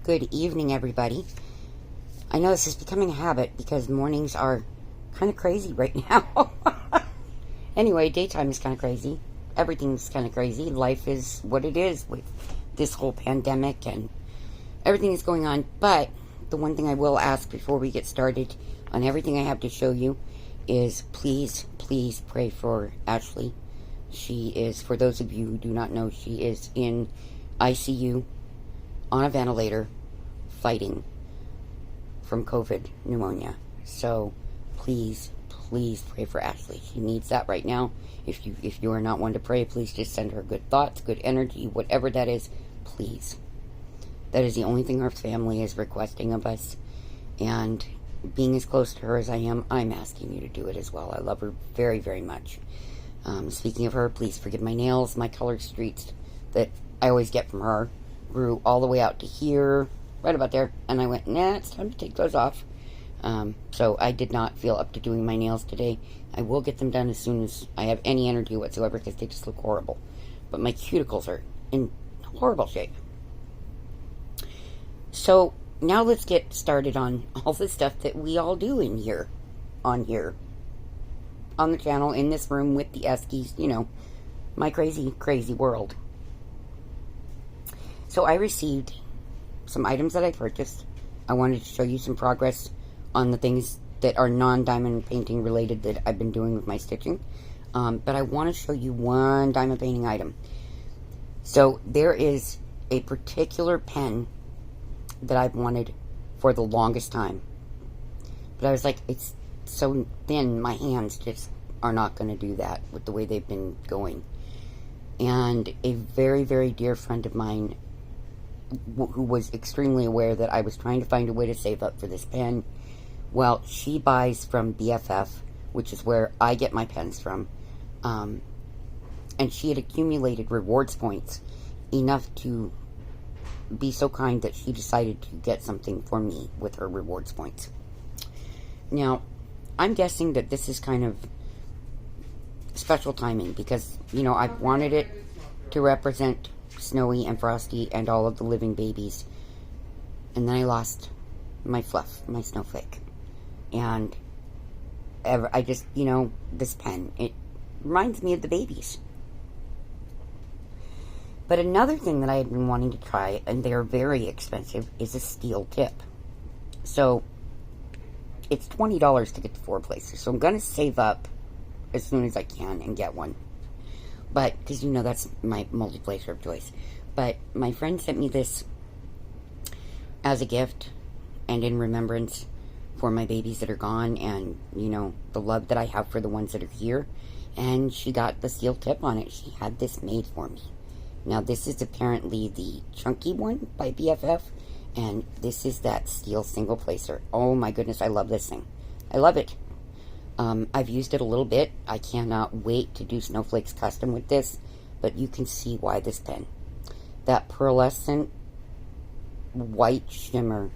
Good evening, everybody. I know this is becoming a habit because mornings are kind of crazy right now. Anyway, daytime is kind of crazy. Everything's kind of crazy. Life is what it is with this whole pandemic and everything that's going on. But the one thing I will ask before we get started on everything I have to show you is please, please pray for Ashley. She is, for those of you who do not know, she is in ICU on a ventilator fighting from COVID pneumonia. So please, please pray for Ashley. She needs that right now. If you are not one to pray, please just send her good thoughts, good energy, whatever that is, please. That is the only thing our family is requesting of us. And being as close to her as I am, I'm asking you to do it as well. I love her very, very much. Speaking of her, please forgive my nails. My colored streaks that I always get from her grew all the way out to here, right about there. And I went, nah, it's time to take those off. So I did not feel up to doing my nails today. I will get them done as soon as I have any energy whatsoever because they just look horrible. But my cuticles are in horrible shape. So now let's get started on all the stuff that we all do in here, on the channel, in this room with the Eskies, you know, my crazy, crazy world. So I received some items that I purchased. I wanted to show you some progress on the things that are non-diamond painting related that I've been doing with my stitching. But I want to show you one diamond painting item. So there is a particular pen that I've wanted for the longest time. But I was like, it's so thin, my hands just are not going to do that with the way they've been going. And a very, very dear friend of mine who was extremely aware that I was trying to find a way to save up for this pen, well, she buys from BFF, which is where I get my pens from, and she had accumulated rewards points enough to be so kind that she decided to get something for me with her rewards points. Now, I'm guessing that this is kind of special timing because, you know, I've wanted it to represent Snowy and Frosty and all of the living babies. And then I lost my Fluff, my snowflake. And I just, you know, this pen, it reminds me of the babies. But another thing that I had been wanting to try, and they're very expensive, is a steel tip. So it's $20 to get to 4 places. So I'm going to save up as soon as I can and get one. But, because you know that's my multi-placer of choice. But my friend sent me this as a gift and in remembrance for my babies that are gone and, you know, the love that I have for the ones that are here. And she got the steel tip on it. She had this made for me. Now, this is apparently the chunky one by BFF. And this is that steel single placer. Oh my goodness, I love this thing. I love it. I've used it a little bit. I cannot wait to do Snowflakes Custom with this. But you can see why this pen. That pearlescent white shimmer.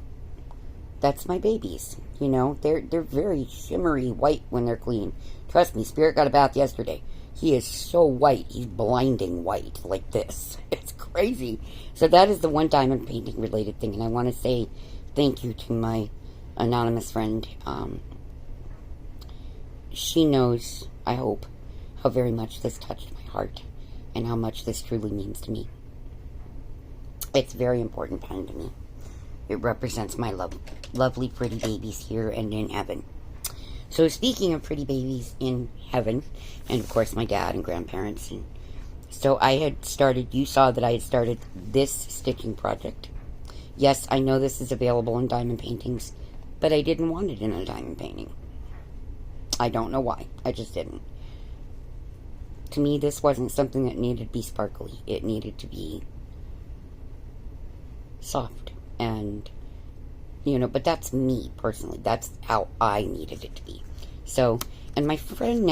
That's my babies. You know, they're very shimmery white when they're clean. Trust me, Spirit got a bath yesterday. He is so white. He's blinding white like this. It's crazy. So that is the one diamond painting related thing. And I want to say thank you to my anonymous friend. She knows, I hope, how very much this touched my heart and how much this truly means to me. It's a very important pen to me. It represents my lovely pretty babies here and in heaven. So speaking of pretty babies in heaven, and of course my dad and grandparents, and so I had started, you saw that I had started this stitching project. Yes, I know this is available in diamond paintings, but I didn't want it in a diamond painting. I don't know why. I just didn't. To me, this wasn't something that needed to be sparkly. It needed to be soft. And, you know, but that's me, personally. That's how I needed it to be. So, and my friend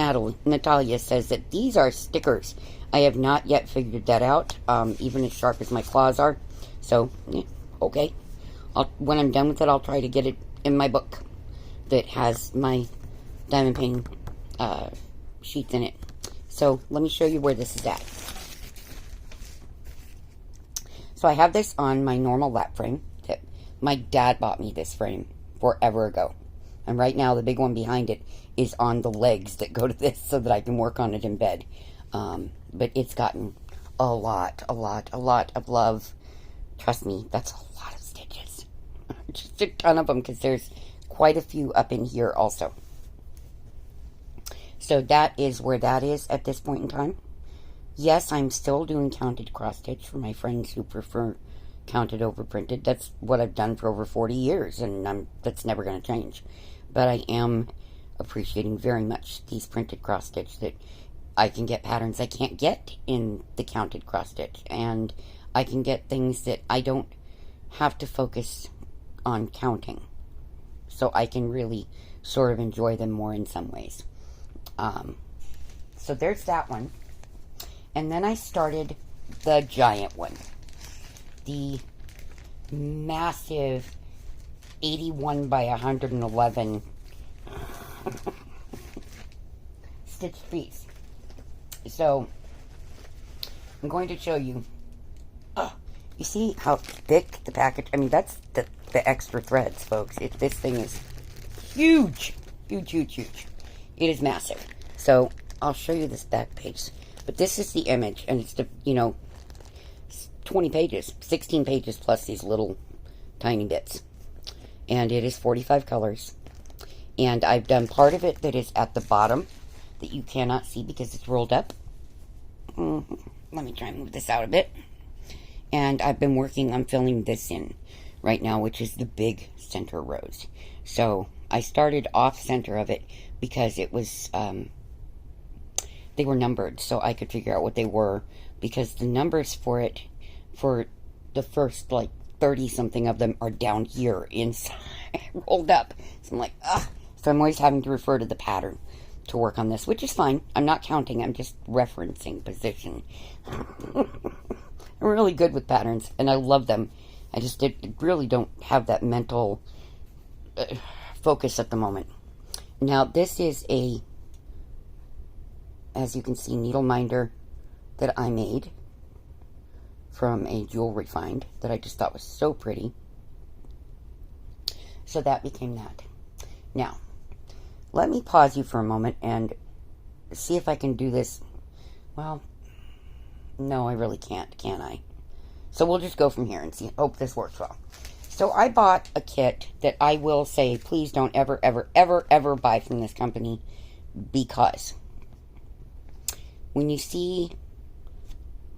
Natalia says that these are stickers. I have not yet figured that out, even as sharp as my claws are. So, yeah, okay. When I'm done with it, I'll try to get it in my book that has my diamond painting sheets in it. So let me show you where this is at. So I have this on my normal lap frame tip, My dad bought me this frame forever ago. And right now, the big one behind it is on the legs that go to this so that I can work on it in bed. But it's gotten a lot of love. Trust me, that's a lot of stitches. Just a ton of them, because there's quite a few up in here also. So that is where that is at this point in time. Yes, I'm still doing counted cross stitch for my friends who prefer counted over printed. That's what I've done for over 40 years, and that's never going to change. But I am appreciating very much these printed cross stitch, that I can get patterns I can't get in the counted cross stitch, and I can get things that I don't have to focus on counting, so I can really sort of enjoy them more in some ways. So there's that one. And then I started the giant one, the massive 81 by 111 stitched piece. So I'm going to show you. You see how thick the package? I mean, that's the extra threads, folks. This thing is huge, huge. It is massive. So I'll show you this back page. But this is the image, and it's 20 pages, 16 pages plus these little tiny bits. And it is 45 colors. And I've done part of it that is at the bottom that you cannot see because it's rolled up. Let me try and move this out a bit. And I've been working on filling this in right now, which is the big center rose. So I started off center of it because it was, they were numbered, so I could figure out what they were, because the numbers for it, for the first, like, 30-something of them are down here inside, rolled up. So I'm like, ugh. So I'm always having to refer to the pattern to work on this, which is fine. I'm not counting, I'm just referencing position. I'm really good with patterns, and I love them. I just really don't have that mental focus at the moment. Now, this is a, as you can see, needle minder that I made from a jewelry find that I just thought was so pretty. So that became that. Now, let me pause you for a moment and see if I can do this. Well, no, I really can't, can I? So we'll just go from here and see. Hope this works well. So I bought a kit that I will say, please don't ever buy from this company, because when you see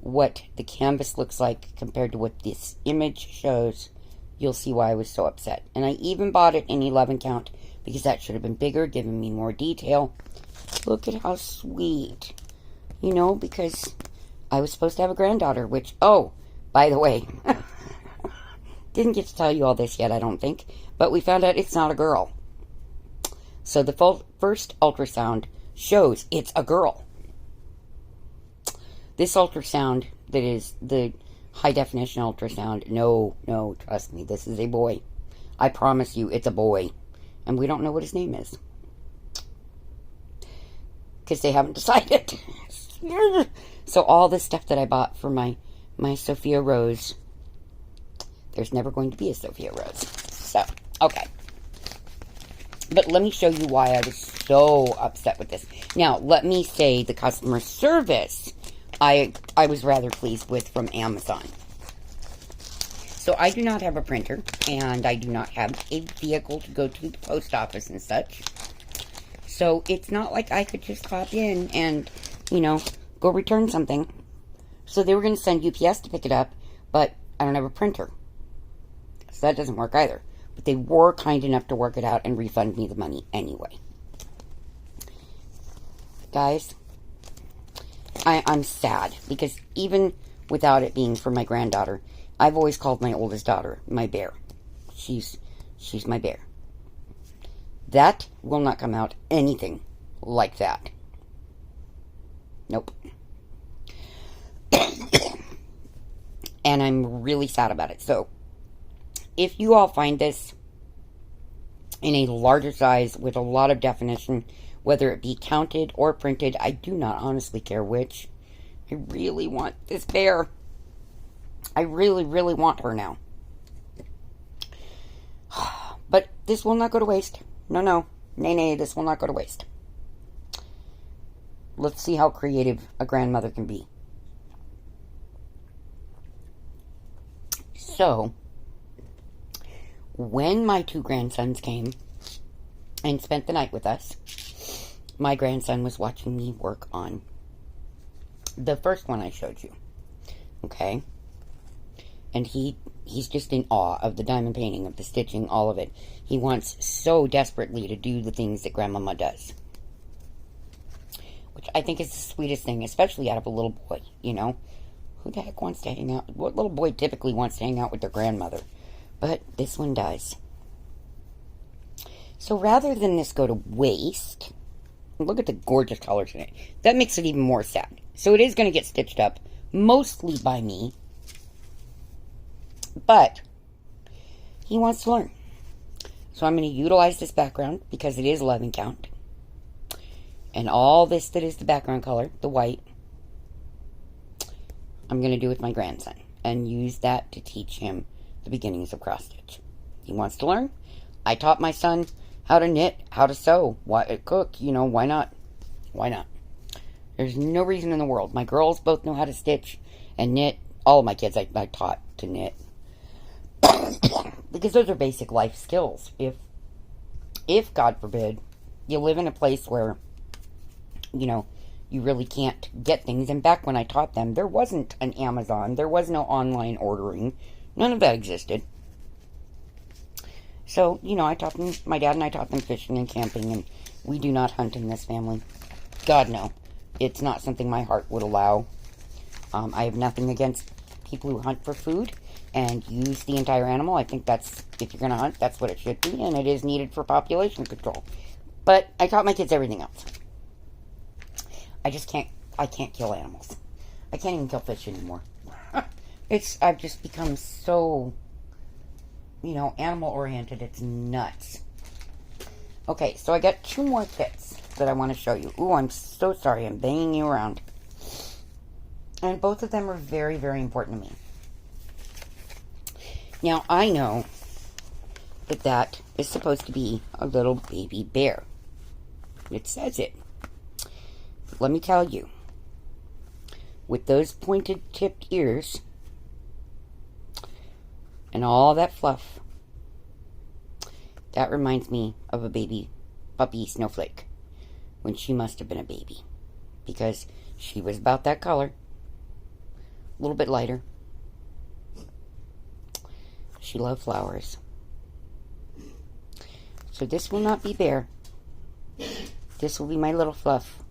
what the canvas looks like compared to what this image shows, you'll see why I was so upset. And I even bought it in 11 count because that should have been bigger, giving me more detail. Look at how sweet. You know, because I was supposed to have a granddaughter, which, oh, by the way, didn't get to tell you all this yet, I don't think, but we found out it's not a girl. So the first ultrasound shows it's a girl. This ultrasound, that is the high definition ultrasound, no, trust me, this is a boy. I promise you, it's a boy. And we don't know what his name is, because they haven't decided. So all this stuff that I bought for my Sophia Rose, there's never going to be a Sophia Rose. So, okay. But let me show you why I was so upset with this. Now, let me say the customer service I was rather pleased with from Amazon. So I do not have a printer, and I do not have a vehicle to go to the post office and such. So it's not like I could just hop in and, go return something. So they were going to send UPS to pick it up, but I don't have a printer. So that doesn't work either. But they were kind enough to work it out and refund me the money anyway. Guys, I'm sad, because even without it being for my granddaughter, I've always called my oldest daughter my bear. She's my bear. That will not come out anything like that. Nope. And I'm really sad about it. So, if you all find this in a larger size with a lot of definition, whether it be counted or printed, I do not honestly care which. I really want this bear. I really want her now. But this will not go to waste. No, no. Nay, nay, this will not go to waste. Let's see how creative a grandmother can be. So, when my 2 grandsons came and spent the night with us, my grandson was watching me work on the first one I showed you. Okay? And he's just in awe of the diamond painting, of the stitching, all of it. He wants so desperately to do the things that Grandmama does. Which I think is the sweetest thing, especially out of a little boy, you know? Who the heck wants to hang out? What little boy typically wants to hang out with their grandmother? But this one does. So rather than this go to waste, look at the gorgeous colors in it. That makes it even more sad. So it is going to get stitched up, mostly by me. But he wants to learn. So I'm going to utilize this background because it is 11 count. And all this that is the background color, the white, I'm going to do with my grandson. And use that to teach him the beginnings of cross stitch. He wants to learn. I taught my son how to knit, how to sew, cook, you know, why not? Why not? There's no reason in the world. My girls both know how to stitch and knit. All of my kids I taught to knit. Because those are basic life skills. If, God forbid, you live in a place where, you know, you really can't get things. And back when I taught them, there wasn't an Amazon. There was no online ordering. None of that existed. So, you know, I taught them, my dad and I taught them fishing and camping, and we do not hunt in this family. God, no. It's not something my heart would allow. I have nothing against people who hunt for food and use the entire animal. I think that's, if you're going to hunt, that's what it should be, and it is needed for population control. But I taught my kids everything else. I can't kill animals. I can't even kill fish anymore. I've just become so, you know, animal-oriented. It's nuts. Okay, so I got 2 more kits that I want to show you. Ooh, I'm so sorry. I'm banging you around. And both of them are very, very important to me. Now, I know that is supposed to be a little baby bear. It says it. But let me tell you, with those pointed tipped ears and all that fluff, that reminds me of a baby puppy snowflake when she must have been a baby, because she was about that color, a little bit lighter. She loved flowers. So this will not be bear. This will be my little fluff.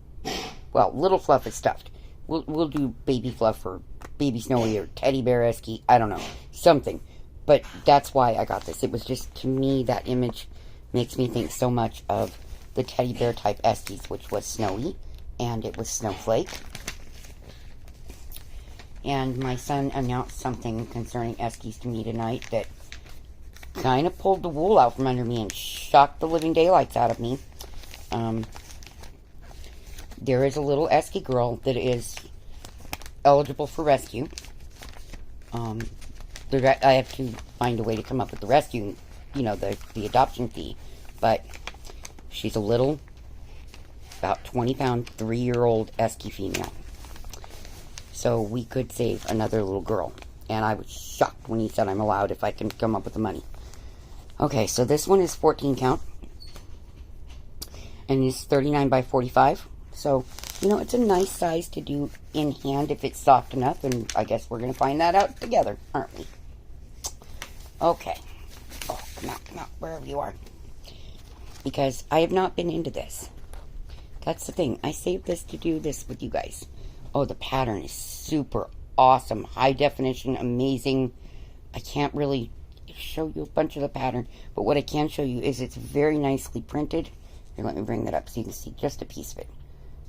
Well, little fluff is stuffed. We'll do baby fluff or baby snowy or teddy bear esky. I don't know. Something. But that's why I got this. It was just, to me, that image makes me think so much of the teddy bear type eskies, which was snowy, and it was snowflake. And my son announced something concerning eskies to me tonight that kind of pulled the wool out from under me and shocked the living daylights out of me. There is a little esky girl that is eligible for rescue. I have to find a way to come up with the rescue, you know, the adoption fee. But she's a little, about 20-pound, 3-year-old esky female. So we could save another little girl. And I was shocked when he said I'm allowed if I can come up with the money. Okay, so this one is 14 count. And it's 39 by 45. So, you know, it's a nice size to do in hand if it's soft enough. And I guess we're going to find that out together, aren't we? Okay. Oh, come out, wherever you are. Because I have not been into this. That's the thing. I saved this to do this with you guys. Oh, the pattern is super awesome. High definition, amazing. I can't really show you a bunch of the pattern, but what I can show you is it's very nicely printed. Here, let me bring that up so you can see just a piece of it.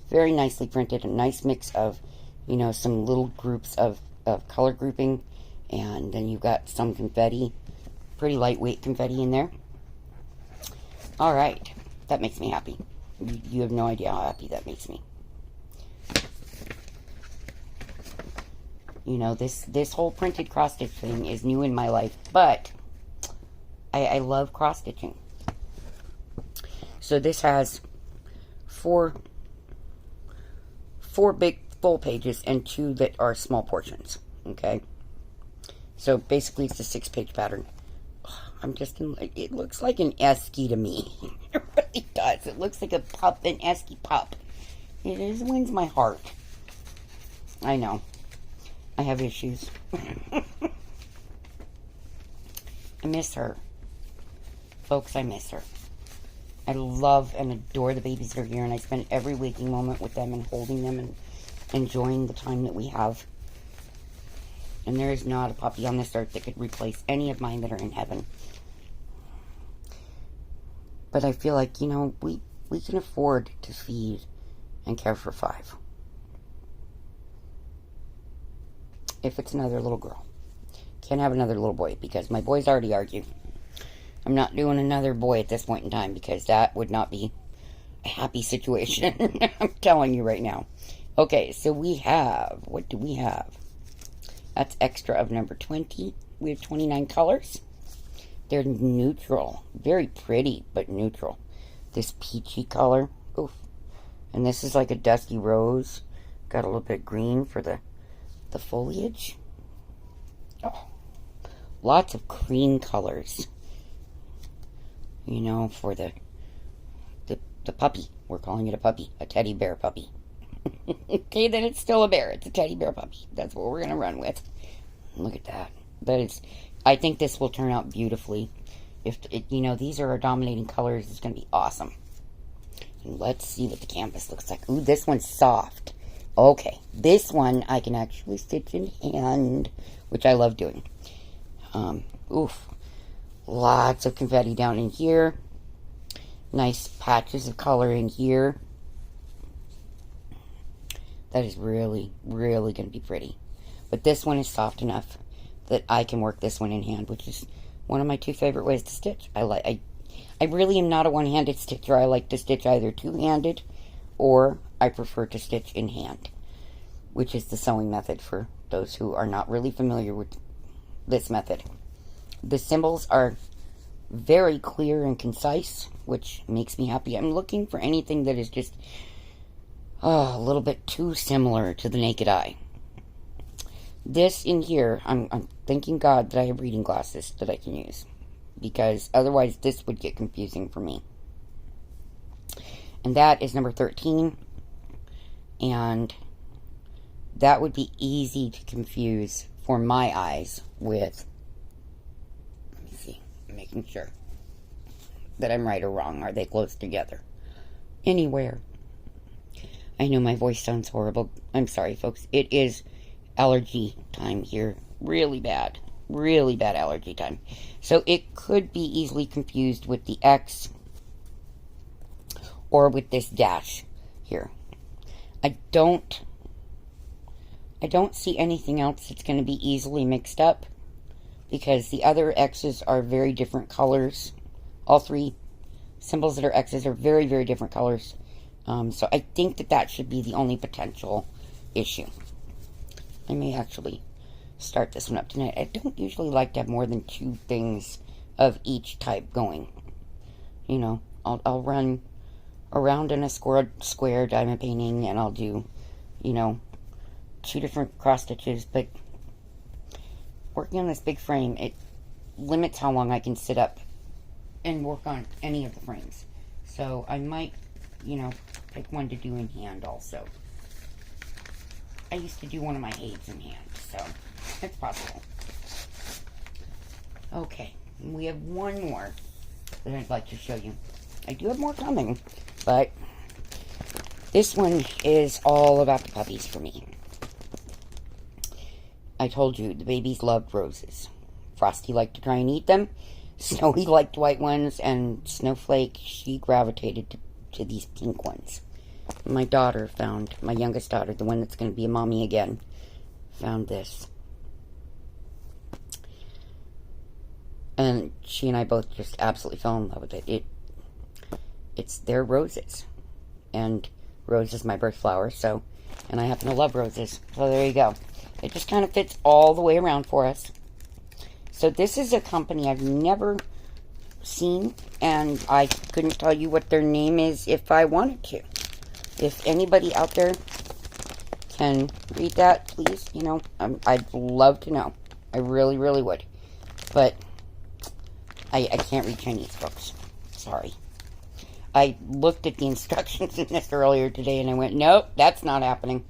Very nicely printed, a nice mix of, you know, some little groups of color grouping, and then you've got some confetti, pretty lightweight confetti in there. All right, that makes me happy. You have no idea how happy that makes me. You know, this whole printed cross stitch thing is new in my life, but I love cross-stitching. So this has four big full pages and 2 that are small portions. Okay. So basically it's a 6-page pattern. I'm just in, it looks like an esky to me. It really does. It looks like a pup, an esky pup. It just wins my heart. I know. I have issues. I miss her. Folks, I miss her. I love and adore the babies that are here, and I spend every waking moment with them and holding them and enjoying the time that we have. And there is not a puppy on this earth that could replace any of mine that are in heaven. But I feel like, you know, we can afford to feed and care for 5. If it's another little girl. Can't have another little boy because my boys already argue. I'm not doing another boy at this point in time because that would not be a happy situation. I'm telling you right now. Okay, so we have, what do we have? That's extra of number 20. We have 29 colors. They're neutral. Very pretty, but neutral. This peachy color. Oof. And this is like a dusty rose. Got a little bit of green for the foliage. Oh. Lots of cream colors. You know, for the puppy. We're calling it a puppy. A teddy bear puppy. Okay, then it's still a bear. It's a teddy bear puppy. That's what we're going to run with. Look at that. That is, I think this will turn out beautifully. If it, you know, these are our dominating colors, it's going to be awesome. And let's see what the canvas looks like. Ooh, this one's soft. Okay, this one I can actually stitch in hand, which I love doing. Oof. Lots of confetti down in here. Nice patches of color in here. That is really, really going to be pretty. But this one is soft enough that I can work this one in hand, which is one of my 2 favorite ways to stitch. I really am not a one-handed stitcher. I like to stitch either two-handed or I prefer to stitch in hand, which is the sewing method for those who are not really familiar with this method. The symbols are very clear and concise, which makes me happy. I'm looking for anything that is just a little bit too similar to the naked eye. This in here, I'm thanking God that I have reading glasses that I can use, because otherwise this would get confusing for me. And that is number 13, and that would be easy to confuse for my eyes with, let me see, making sure that I'm right or wrong. Are they close together? Anywhere. I know my voice sounds horrible. I'm sorry, folks. It is allergy time here. Really bad allergy time. So it could be easily confused with the X or with this dash here. I don't see anything else that's going to be easily mixed up, because the other X's are very different colors. All 3 symbols that are X's are very, very different colors. So I think that should be the only potential issue. I may actually start this one up tonight. I don't usually like to have more than 2 things of each type going. You know, I'll run around in a square diamond painting, and I'll do, you know, 2 different cross stitches. But working on this big frame, it limits how long I can sit up and work on any of the frames. So I might, you know, pick one to do in hand also. I used to do one of my aids in hand, so it's possible. Okay, we have one more that I'd like to show you. I do have more coming, but this one is all about the puppies for me. I told you, the babies loved roses. Frosty liked to try and eat them. Snowy liked white ones, and Snowflake, she gravitated to these pink ones. My daughter found, my youngest daughter, the one that's going to be a mommy again, found this. And she and I both just absolutely fell in love with it. It's their roses. And rose is my birth flower, so, and I happen to love roses. So there you go. It just kind of fits all the way around for us. So this is a company I've never seen, and I couldn't tell you what their name is if I wanted to. If anybody out there can read that, please, you know, I'd love to know. I really, really would. But I can't read Chinese, folks. Sorry. I looked at the instructions in this earlier today, and I went, nope, that's not happening.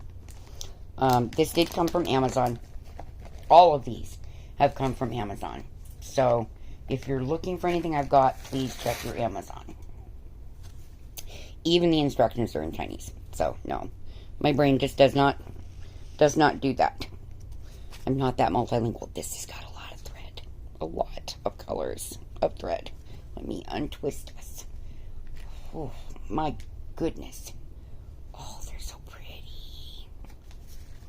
This did come from Amazon. All of these have come from Amazon. So, if you're looking for anything I've got, please check your Amazon. Even the instructions are in Chinese. So, no. My brain just does not do that. I'm not that multilingual. This has got a lot of thread. A lot of colors of thread. Let me untwist this. Oh, my goodness. Oh, they're so pretty.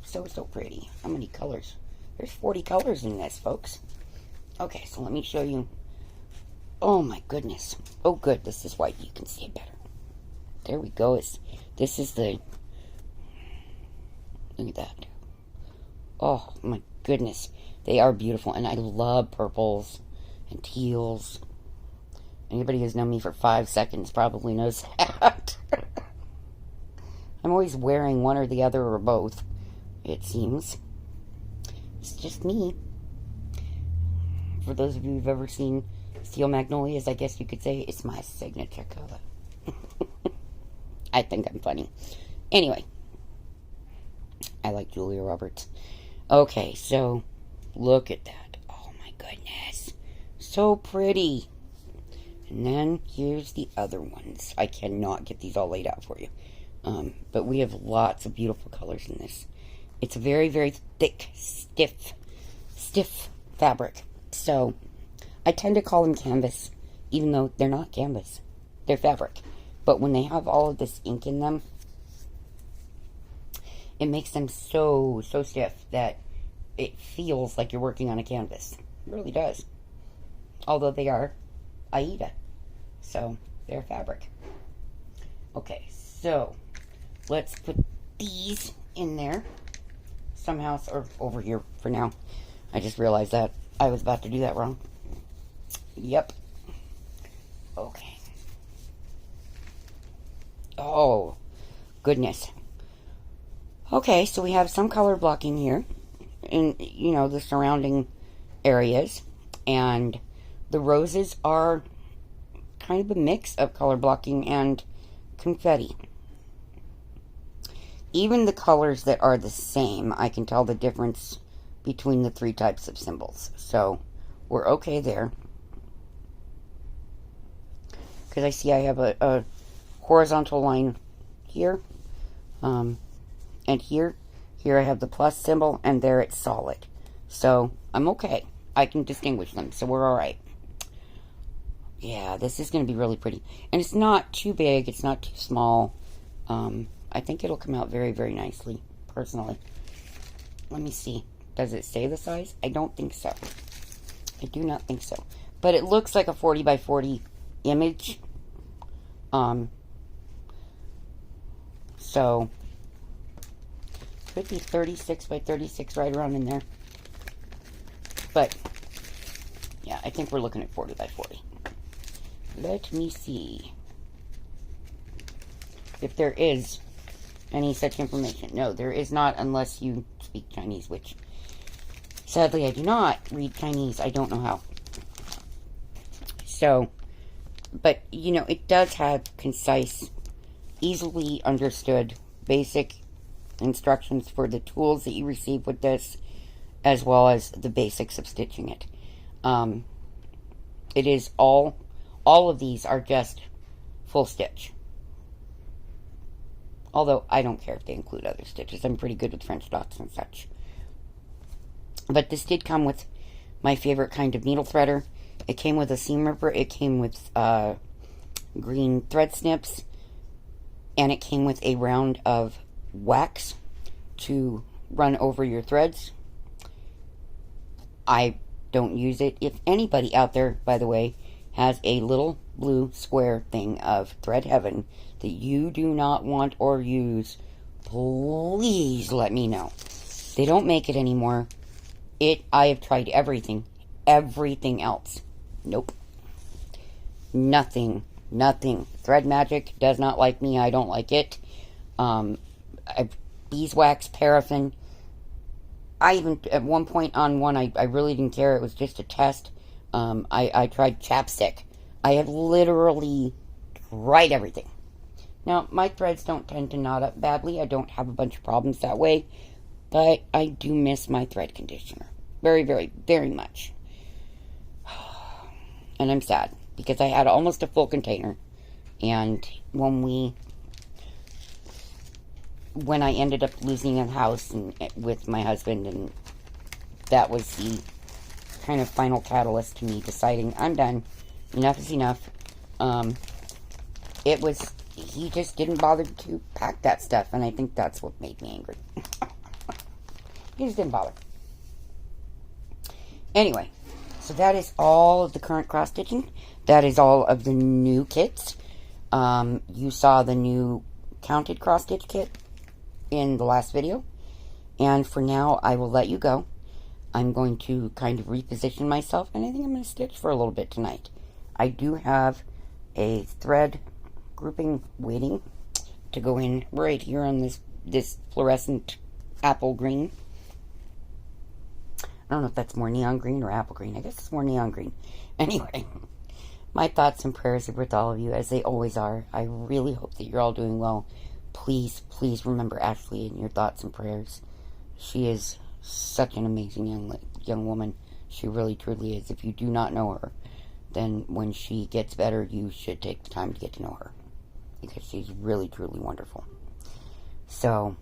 So, so pretty. How many colors? There's 40 colors in this, folks. Okay, so let me show you. Oh, my goodness. Oh, good. This is white. You can see it better. There we go. This is the... Look at that. Oh, my goodness. They are beautiful. And I love purples and teals. Anybody who's known me for 5 seconds probably knows that. I'm always wearing one or the other or both, it seems. It's just me. For those of you who've ever seen Steel Magnolias, I guess you could say it's my signature color. I think I'm funny. Anyway. I like Julia Roberts. Okay, so look at that. Oh my goodness. So pretty. And then here's the other ones. I cannot get these all laid out for you. But we have lots of beautiful colors in this. It's a very, very thick, stiff fabric. So, I tend to call them canvas, even though they're not canvas. They're fabric. But when they have all of this ink in them, it makes them so stiff that it feels like you're working on a canvas. It really does. Although they are Aida. So, they're fabric. Okay, so, let's put these in there. Somehow, or over here for now. I just realized that I was about to do that wrong. Yep. Okay. Oh, goodness. Okay, so we have some color blocking here in, you know, the surrounding areas. And the roses are kind of a mix of color blocking and confetti. Even the colors that are the same, I can tell the difference between the 3 types of symbols. So, we're okay there. Because I see I have a horizontal line here. And here. Here I have the plus symbol, and there it's solid. So, I'm okay. I can distinguish them, so we're alright. Yeah, this is going to be really pretty. And it's not too big, it's not too small. I think it'll come out very, very nicely, personally. Let me see. Does it say the size? I don't think so. I do not think so. But it looks like a 40 by 40 image. So, could be 36 by 36 right around in there. But, yeah, I think we're looking at 40 by 40. Let me see if there is any such information. No, there is not unless you speak Chinese, which sadly I do not read Chinese. I don't know how. So, but, you know, it does have concise, easily understood, basic instructions for the tools that you receive with this, as well as the basics of stitching it. It is all of these are just full stitch. Although, I don't care if they include other stitches. I'm pretty good with French dots and such. But this did come with my favorite kind of needle threader. It came with a seam ripper. It came with green thread snips. And it came with a round of wax to run over your threads. I don't use it. If anybody out there, by the way, has a little blue square thing of Thread Heaven that you do not want or use, please let me know. They don't make it anymore. I have tried everything else. Nope. Nothing. Nothing. Thread Magic does not like me. I don't like it. Beeswax, paraffin. I even, at one point on one, I really didn't care. It was just a test. I tried chapstick. I have literally tried everything. Now, my threads don't tend to knot up badly. I don't have a bunch of problems that way. But I do miss my thread conditioner. Very, very, very much. And I'm sad, because I had almost a full container. And when I ended up losing a house with my husband, and that was the kind of final catalyst to me deciding I'm done. Enough is enough. He just didn't bother to pack that stuff, and I think that's what made me angry. He just didn't bother. Anyway, so that is all of the current cross-stitching. That is all of the new kits. You saw the new counted cross-stitch kit in the last video. And for now, I will let you go. I'm going to kind of reposition myself, and I think I'm going to stitch for a little bit tonight. I do have a thread grouping waiting to go in right here on this fluorescent apple green. I don't know if that's more neon green or apple green. I guess it's more neon green. Anyway, my thoughts and prayers are with all of you, as they always are. I really hope that you're all doing well. Please, please remember Ashley in your thoughts and prayers. She is such an amazing young woman. She really, truly is. If you do not know her, then when she gets better, you should take the time to get to know her, because she's really, truly wonderful. So,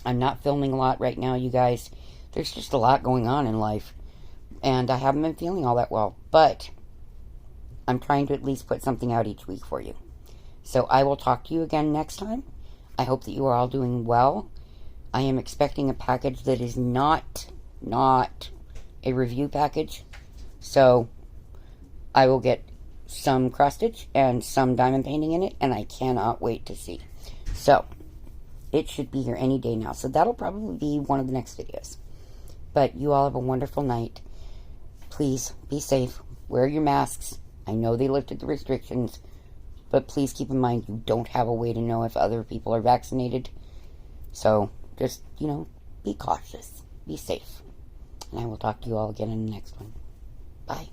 I'm not filming a lot right now, you guys. There's just a lot going on in life, and I haven't been feeling all that well, but I'm trying to at least put something out each week for you. So I will talk to you again next time. I hope that you are all doing well. I am expecting a package that is not a review package, so I will get some cross stitch and some diamond painting in it, and I cannot wait to see. So it should be here any day now, so that'll probably be one of the next videos. But you all have a wonderful night. Please be safe. Wear your masks. I know they lifted the restrictions, but please keep in mind you don't have a way to know if other people are vaccinated. So just, be cautious. Be safe. And I will talk to you all again in the next one. Bye.